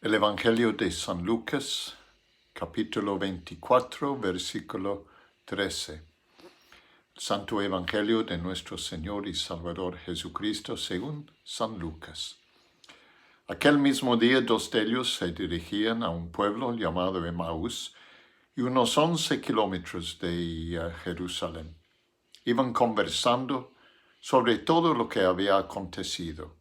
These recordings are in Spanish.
El Evangelio de San Lucas, capítulo 24, versículo 13. Santo Evangelio de nuestro Señor y Salvador Jesucristo según San Lucas. Aquel mismo día 2 de ellos se dirigían a un pueblo llamado Emaús y unos 11 kilómetros de Jerusalén. Iban conversando sobre todo lo que había acontecido.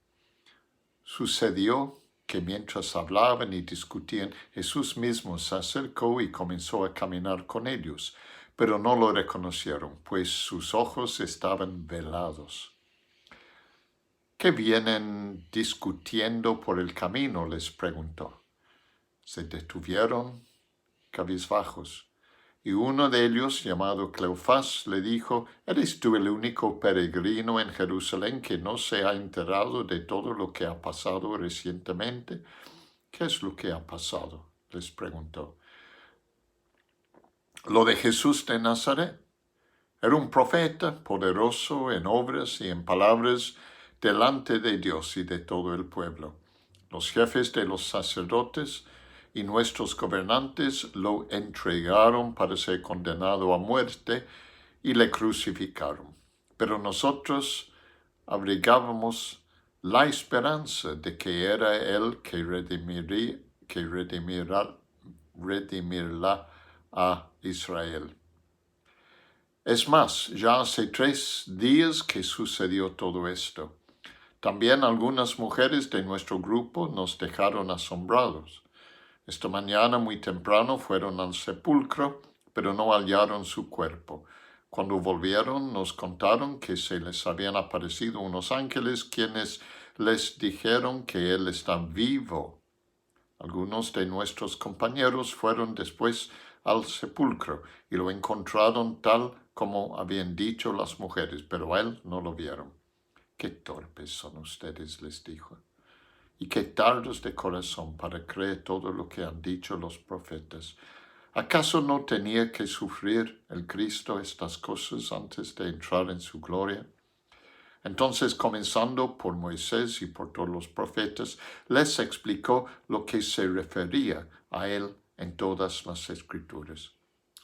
Sucedió que mientras hablaban y discutían, Jesús mismo se acercó y comenzó a caminar con ellos, pero no lo reconocieron, pues sus ojos estaban velados. ¿Qué vienen discutiendo por el camino?, les preguntó. Se detuvieron cabizbajos, y uno de ellos, llamado Cleofás, le dijo: ¿Eres tú el único peregrino en Jerusalén que no se ha enterado de todo lo que ha pasado recientemente? ¿Qué es lo que ha pasado?, les preguntó. Lo de Jesús de Nazaret. Era un profeta poderoso en obras y en palabras delante de Dios y de todo el pueblo. Los jefes de los sacerdotes y nuestros gobernantes lo entregaron para ser condenado a muerte y le crucificaron. Pero nosotros abrigábamos la esperanza de que era Él que redimirá a Israel. Es más, ya hace 3 días que sucedió todo esto. También algunas mujeres de nuestro grupo nos dejaron asombrados. Esta mañana muy temprano fueron al sepulcro, pero no hallaron su cuerpo. Cuando volvieron nos contaron que se les habían aparecido unos ángeles quienes les dijeron que Él está vivo. Algunos de nuestros compañeros fueron después al sepulcro y lo encontraron tal como habían dicho las mujeres, pero a Él no lo vieron. ¡Qué torpes son ustedes!, les dijo. Y qué tardos de corazón para creer todo lo que han dicho los profetas. ¿Acaso no tenía que sufrir el Cristo estas cosas antes de entrar en su gloria? Entonces, comenzando por Moisés y por todos los profetas, les explicó lo que se refería a él en todas las Escrituras.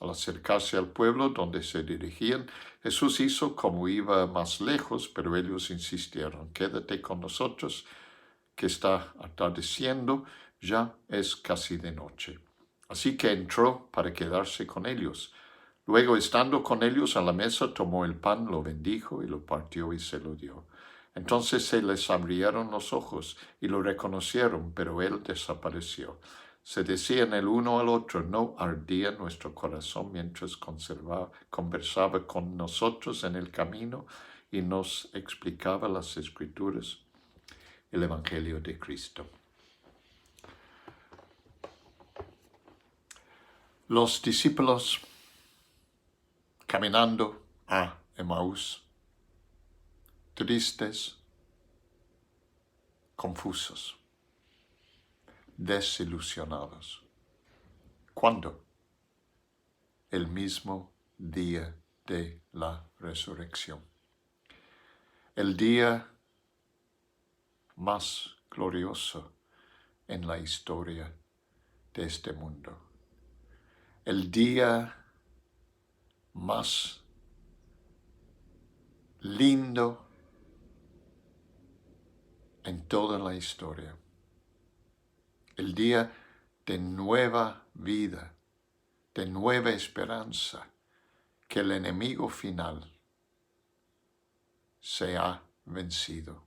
Al acercarse al pueblo donde se dirigían, Jesús hizo como iba más lejos, pero ellos insistieron: «Quédate con nosotros, que está atardeciendo, ya es casi de noche». Así que entró para quedarse con ellos. Luego, estando con ellos a la mesa, tomó el pan, lo bendijo y lo partió y se lo dio. Entonces se les abrieron los ojos y lo reconocieron, pero él desapareció. Se decían el uno al otro: ¿no ardía nuestro corazón mientras conversaba con nosotros en el camino y nos explicaba las Escrituras? El Evangelio de Cristo. Los discípulos caminando a Emaús, tristes, confusos, desilusionados. ¿Cuándo? El mismo día de la resurrección. El día más glorioso en la historia de este mundo. El día más lindo en toda la historia. El día de nueva vida, de nueva esperanza, que el enemigo final se ha vencido.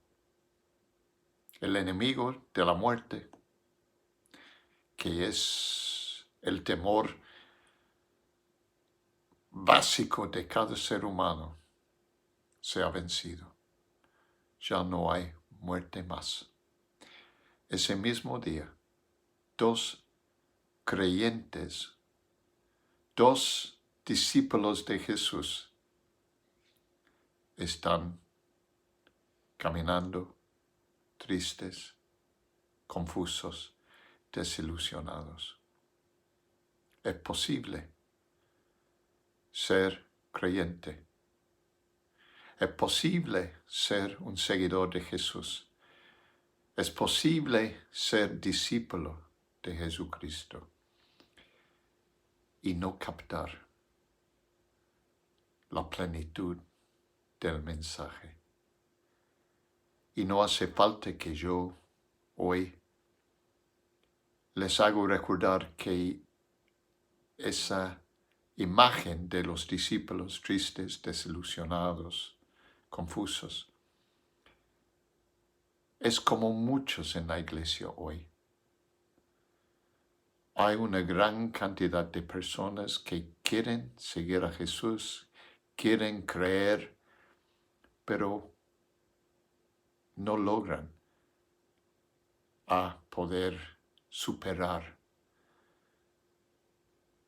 El enemigo de la muerte, que es el temor básico de cada ser humano, se ha vencido. Ya no hay muerte más. Ese mismo día, 2 creyentes, 2 discípulos de Jesús están caminando tristes, confusos, desilusionados. Es posible ser creyente. Es posible ser un seguidor de Jesús. Es posible ser discípulo de Jesucristo y no captar la plenitud del mensaje. Y no hace falta que yo hoy les hago recordar que esa imagen de los discípulos tristes, desilusionados, confusos, es como muchos en la iglesia hoy. Hay una gran cantidad de personas que quieren seguir a Jesús, quieren creer, pero no logran poder superar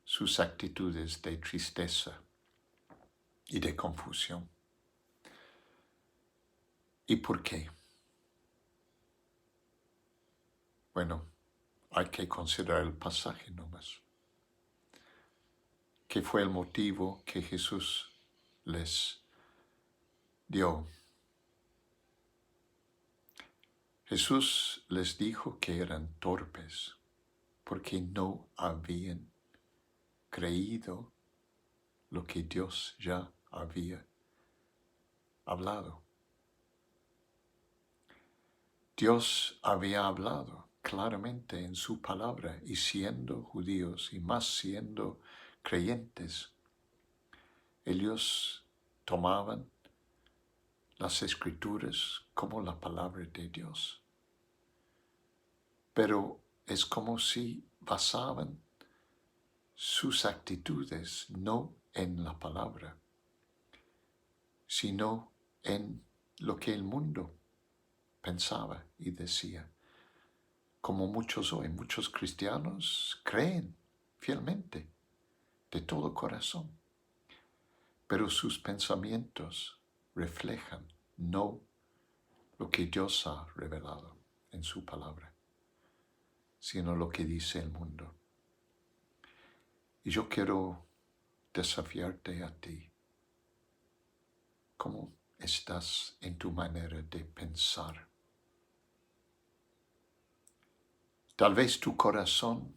sus actitudes de tristeza y de confusión. ¿Y por qué? Bueno, hay que considerar el pasaje nomás. ¿Qué fue el motivo que Jesús les dio? Jesús les dijo que eran torpes porque no habían creído lo que Dios ya había hablado. Dios había hablado claramente en su palabra, y siendo judíos y más siendo creyentes, ellos tomaban las escrituras como la palabra de Dios. Pero es como si basaban sus actitudes no en la palabra, sino en lo que el mundo pensaba y decía. Como muchos hoy, muchos cristianos creen fielmente, de todo corazón, pero sus pensamientos reflejan no lo que Dios ha revelado en su palabra, sino lo que dice el mundo. Y yo quiero desafiarte a ti. ¿Cómo estás en tu manera de pensar? Tal vez tu corazón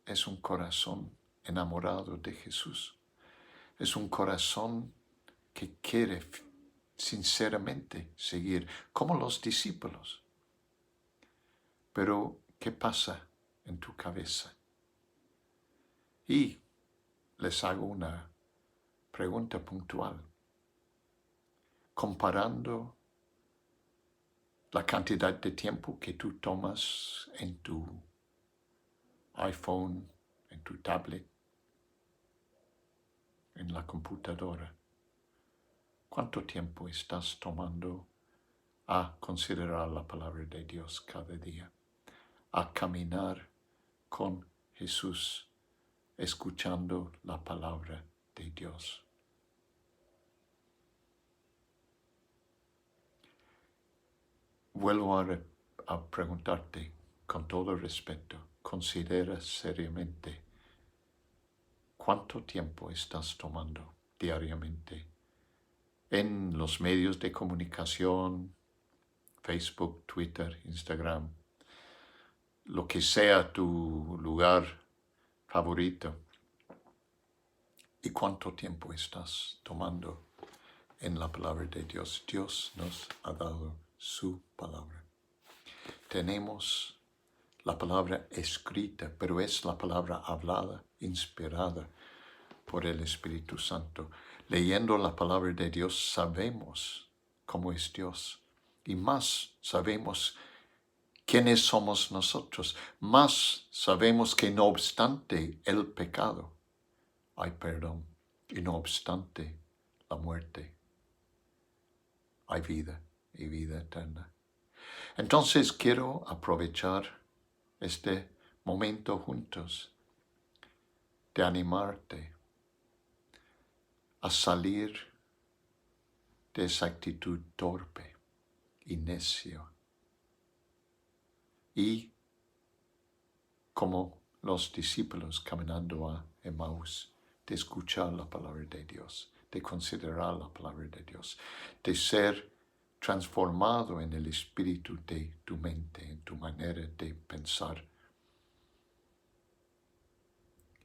es un corazón enamorado de Jesús. Es un corazón que quiere sinceramente seguir, como los discípulos. Pero, ¿qué pasa en tu cabeza? Y les hago una pregunta puntual. Comparando la cantidad de tiempo que tú tomas en tu iPhone, en tu tablet, en la computadora, ¿cuánto tiempo estás tomando a considerar la palabra de Dios cada día? A caminar con Jesús, escuchando la palabra de Dios. Vuelvo a preguntarte con todo respeto, considera seriamente cuánto tiempo estás tomando diariamente en los medios de comunicación, Facebook, Twitter, Instagram, lo que sea tu lugar favorito, y cuánto tiempo estás tomando en la palabra de Dios. Dios nos ha dado su palabra. Tenemos la palabra escrita, pero es la palabra hablada, inspirada por el Espíritu Santo. Leyendo la palabra de Dios sabemos cómo es Dios, y más sabemos quiénes somos nosotros. Más sabemos que no obstante el pecado, hay perdón, y no obstante la muerte, hay vida y vida eterna. Entonces quiero aprovechar este momento juntos de animarte a salir de esa actitud torpe y necio, y como los discípulos caminando a Emmaús, de escuchar la palabra de Dios, de considerar la palabra de Dios, de ser transformado en el espíritu de tu mente, en tu manera de pensar,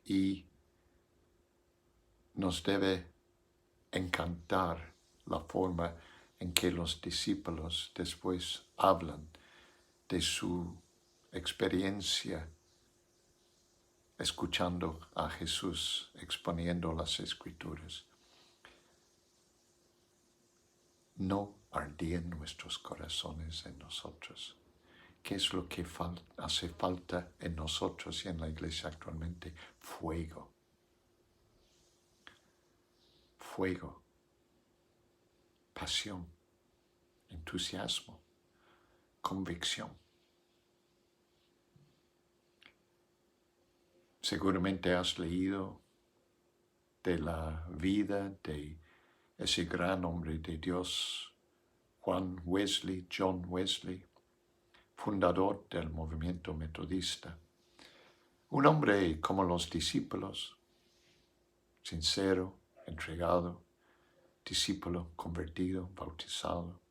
y nos debe encantar la forma en que los discípulos después hablan de su experiencia escuchando a Jesús exponiendo las Escrituras. No ardían nuestros corazones en nosotros. ¿Qué es lo que hace falta en nosotros y en la iglesia actualmente? Fuego. Fuego. Pasión. Entusiasmo. Convicción. Seguramente has leído de la vida de ese gran hombre de Dios, John Wesley, fundador del movimiento metodista. Un hombre como los discípulos, sincero, entregado, discípulo convertido, bautizado.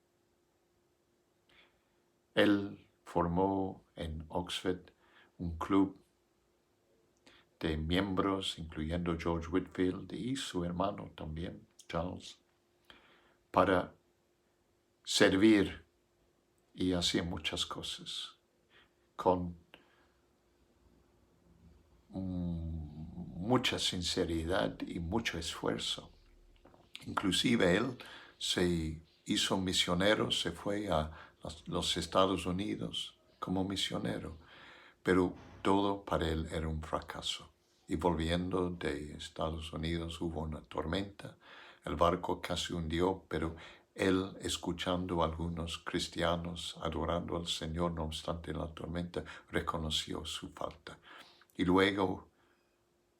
Él formó en Oxford un club de miembros, incluyendo George Whitefield y su hermano también, Charles, para servir, y hacía muchas cosas con mucha sinceridad y mucho esfuerzo. Inclusive él se hizo misionero, se fue a los Estados Unidos como misionero, pero todo para él era un fracaso. Y volviendo de Estados Unidos hubo una tormenta, el barco casi hundió, pero él, escuchando a algunos cristianos adorando al Señor, no obstante la tormenta, reconoció su falta. Y luego,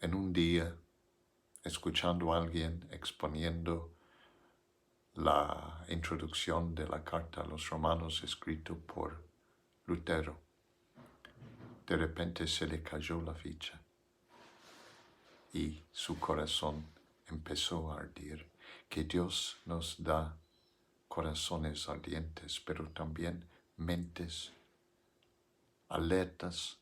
en un día, escuchando a alguien exponiendo la introducción de la carta a los romanos escrito por Lutero, de repente se le cayó la ficha y su corazón empezó a arder. Que Dios nos da corazones ardientes, pero también mentes alertas,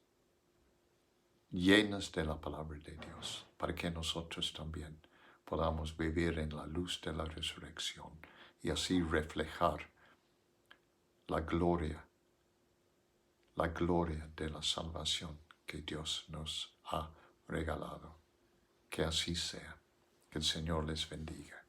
llenas de la palabra de Dios, para que nosotros también podamos vivir en la luz de la resurrección y así reflejar la gloria de la salvación que Dios nos ha regalado. Que así sea. Que el Señor les bendiga.